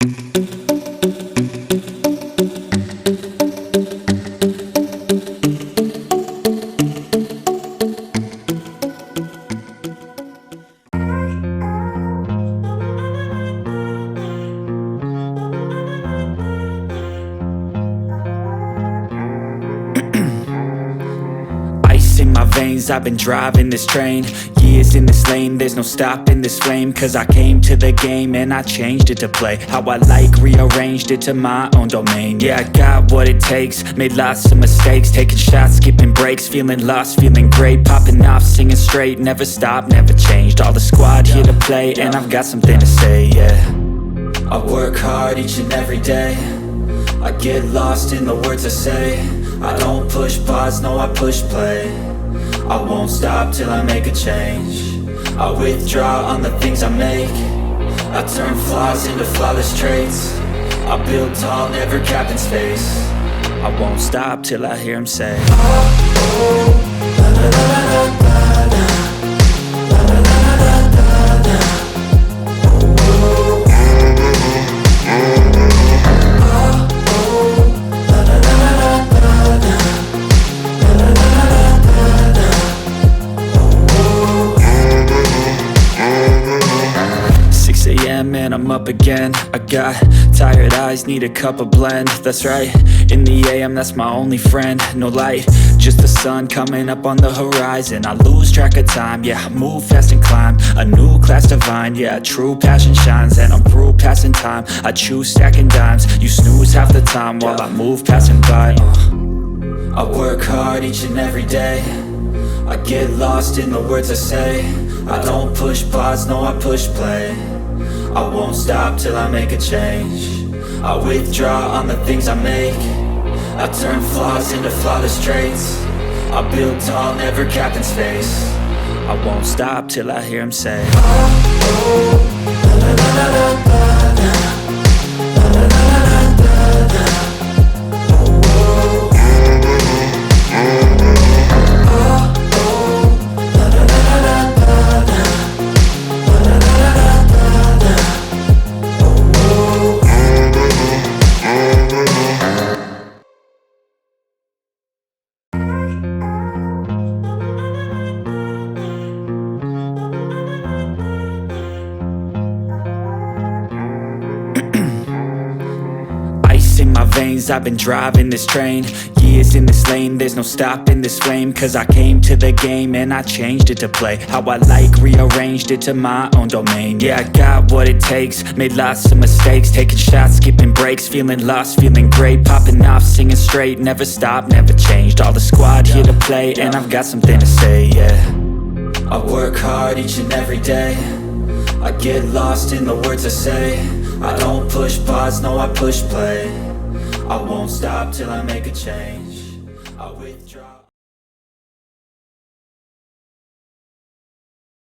In my veins, I've been driving this train. Years in this lane, there's no stopping this flame. Cause I came to the game and I changed it to play how I like, rearranged it to my own domain. Yeah, I got what it takes, made lots of mistakes, taking shots, skipping breaks, feeling lost, feeling great, popping off, singing straight, never stopped, never changed. All the squad here to play, and I've got something to say, yeah. I work hard each and every day, I get lost in the words I say. I don't push pause, no I push play. I won't stop till I make a change. I withdraw on the things I make. I turn flaws into flawless traits. I build tall, never capped in space. I won't stop till I hear him say, oh, oh, la la la la la la, la la la la la la, oh, oh, and I'm up again. I got tired eyes, need a cup of blend. That's right, in the AM, that's my only friend. No light, just the sun coming up on the horizon. I lose track of time, yeah, I move fast and climb a new class divine, yeah, true passion shines. And I'm through passing time, I choose stacking dimes. You snooze half the time while I move passing by. I work hard each and every day, I get lost in the words I say. I don't push pause, no I push play. I won't stop till I make a change. I withdraw on the things I make. I turn flaws into flawless traits. I build tall, never capped in space. I won't stop till I hear him say, oh, oh, la la la la la la, la la la la la la, oh, oh, oh, oh, la la la la la la, la la la la la. In my veins, I've been driving this train. Years in this lane, there's no stopping this flame. Cause I came to the game and I changed it to play how I like, rearranged it to my own domain. Yeah, I got what it takes, made lots of mistakes, taking shots, skipping breaks, feeling lost, feeling great, popping off, singing straight, never stopped, never changed. All the squad here to play, and I've got something to say, yeah. I work hard each and every day, I get lost in the words I say. I don't push pause, no I push play. I won't stop till I make a change. I withdraw.